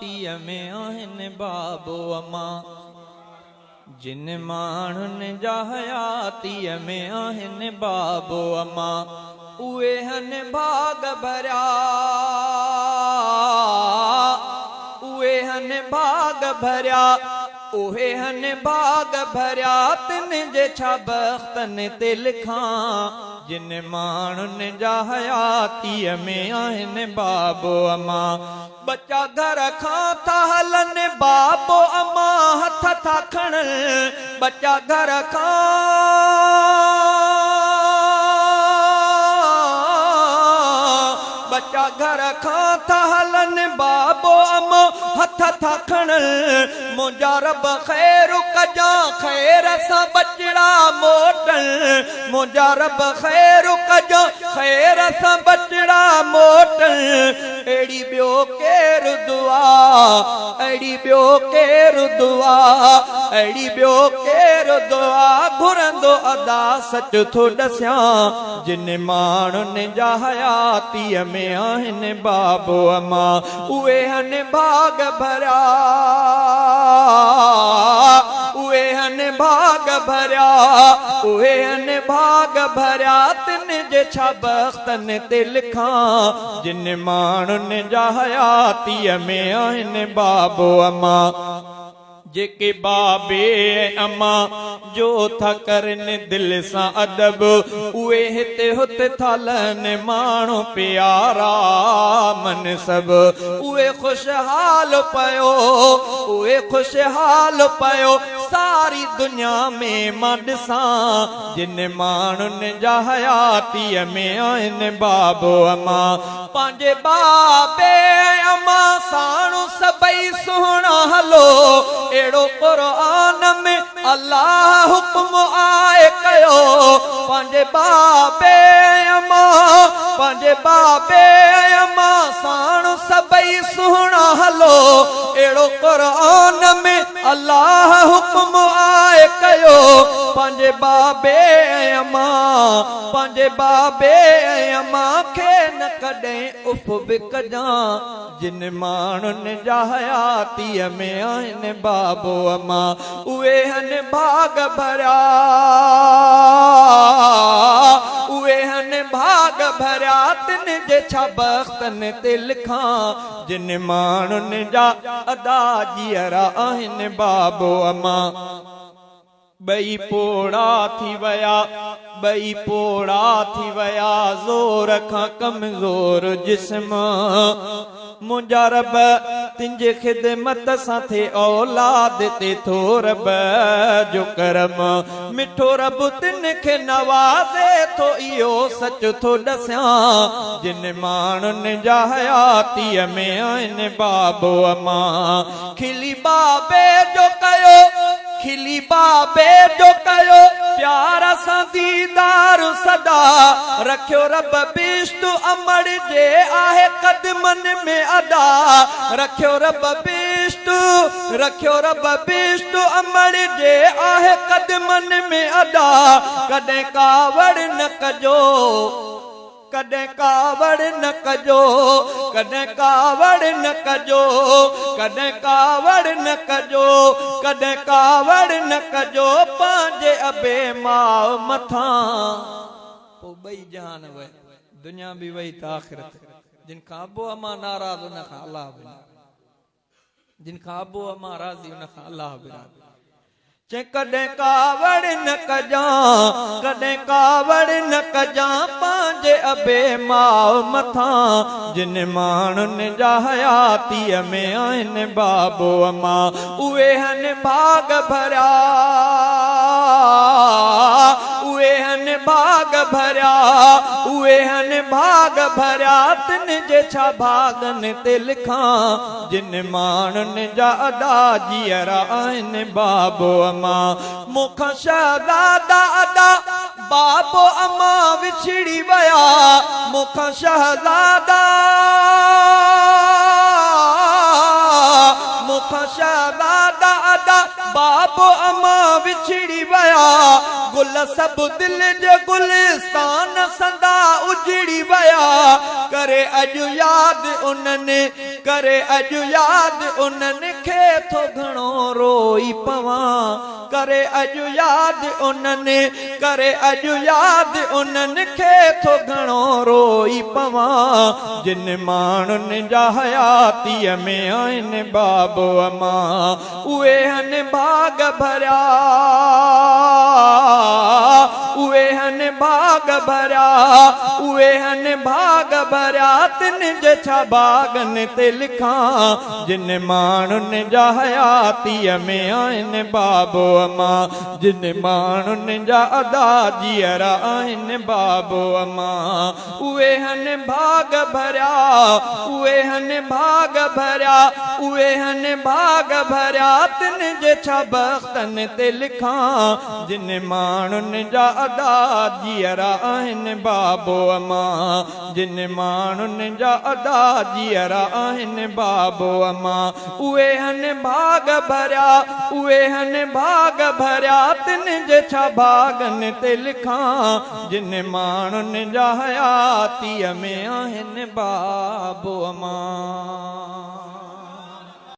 तीअ में आहिनि बाबो अम्मा जिन माण्हुनि जा हयातीअ में आहिनि बाबो अम्मा उहे हन भाग भरिया उहे हन भाग भरिया उहे हन भाग भरिया तिन जे छा बख़्तनि ते लिखां जिन माण्हुनि जा हयातीअ में आहिनि बाबो अम्मा बच्चा घर खां था हलनि बाबो अम्मा हथ था खणनि बच्चा घर खां बच्चा घर खां था हलनि बाबो अम्मा हथ था खणनि मुंहिंजा रब ख़ैर कजां ख़ैर सां बचड़ा मोटनि मुंहिंजा रब ख़ैर कजां ख़ैर सां बचड़ा मोटनि अहिड़ी ॿियो केरु दुआ अहिड़ी ॿियो केरु दुआ अहिड़ी ॿियो केरु दुआ घुरंदो अदा सच थो ॾसियां जिन माण्हुनि जा हयातीअ में आहिनि बाबो अम्मा उहे हन भाग भरिया उहे हन भाग भरिया उहे हन भाग भरिया तिन जे छा बख़्तनि ते लिखां जिन माण्हुनि जा हयातीअ में आहिनि बाबो अम्मा जेके बाबे अम्मा जो था करनि दिल सां अदब उहे हिते हुते था लहनि माण्हू प्यारा मन सब उहे खुशहाल पयो उहे खुशहाल पयो सारी दुनिया में मां ॾिसां जिन माण्हुनि जा हयातीअ में आहिनि बाबो अम्मा पंहिंजे बाबे अम्मा साणु सभई सुहिणा हलो अहिड़ो क़ुरान में अल्लाह हुक्म आए कयो पंहिंजे बाबे अम्मा साणु सभई सुहिणा हलो अहिड़ो क़ुरान में अल्लाह हुक्म आए कयो पंहिंजे बाबे अम्मा खे न कॾहिं उफ़ बि कजां जिन माण्हुनि जा हयातीअ में आहिनि बाबो अम्मा उहे हन भाग भरिया उहे हन भाग भरिया तिन जे छा बख़्तनि ते लिखां जिन माण्हुनि जा अदा जीअरा आहिनि बाबो अम्मा ॿई पोड़ा थी विया ज़ोर खां कमज़ोर जिस्म मुंहिंजा रब तुंहिंजे ख़िदमत सां थे औलाद ते थो रब जो करम मिठो रब तिन खे नवाज़े थो इहो सच थो ॾसियां जिन माण्हुनि जा हयातीअ में आहिनि बाबो अम्मा खिली बाबे जो कयो प्यार सां दीदार सदा रखियो रब बिश्त अमर जे आहे कदमनि में अदा रखियो रब बिश्त अमर जे आहे कदमनि में अदा कॾहिं कावड़ न कजो कॾहिं कावड़ न कजो कॾहिं कावड़ न कजो कॾहिं कावड़ न कजो कॾहिं कावड़ न कजो पंहिंजे अबे माउ मथां पोइ ॿई जहान वई दुनिया बि वई त आख़िरत जिन खां अबो अम्मा नाराज़ उन खां अलाह बि जिन खां अबो अम्मा राज़ी उन खां अलाह बि राज़ी चे कॾहिं कावड़ न कजां पंहिंजे अबे माउ मथां जिन माण्हुनि जा हयातीअ में आहिनि बाबो अम्मा उहे हन भाग भरिया उहे हन भाग भरिया तिन जे छा भागनि ते लिखां जिन माण्हुनि जा अदा जीअरा आहिनि बाबो अम्मा मुखां शहज़ादा अदा बाबो अम्मा विछड़ी विया मुखां शहज़ादा अदा बाबो अम्मा विछड़ी विया गुल सब दिल जे गुलिस्तान संदा उजड़ी विया करे अॼु यादि उन्हनि करे अॼु यादि उन्हनि खे थो घणो रोई पवां करे अॼु यादि उन्हनि करे अॼु यादि उन्हनि खे थो घणो रोई पवां जिन माण्हुनि जा हयातीअ में आहिनि बाबो अमां उहे हन भाग भरिया उहे हन भाग भरिया उहे हन भाग भरिया तिन जे छा बागनि ते लिखां जिन माण्हुनि जा हयातीअ में आहिनि बाबो अमां जिन माण्हुनि जा अदा जीअरा आहिनि बाबो अमां उहे हन भाग भरिया उहे हन भाग भरिया उहे हन भाग भरिया तिन जे छा बख़्तनि ते लिखां जिन माण्हुनि जा अदा जीअरा आहिनि बाबो अमां जिन माण्हुनि जा अदा जीअरा आहिनि बाबो अमां उहे हन भाग भरिया उहे हन भाग भरिया तिन जे छा भागनि ते लिखां जिन माण्हुनि जा हयातीअ में आहिनि बाबो अमां।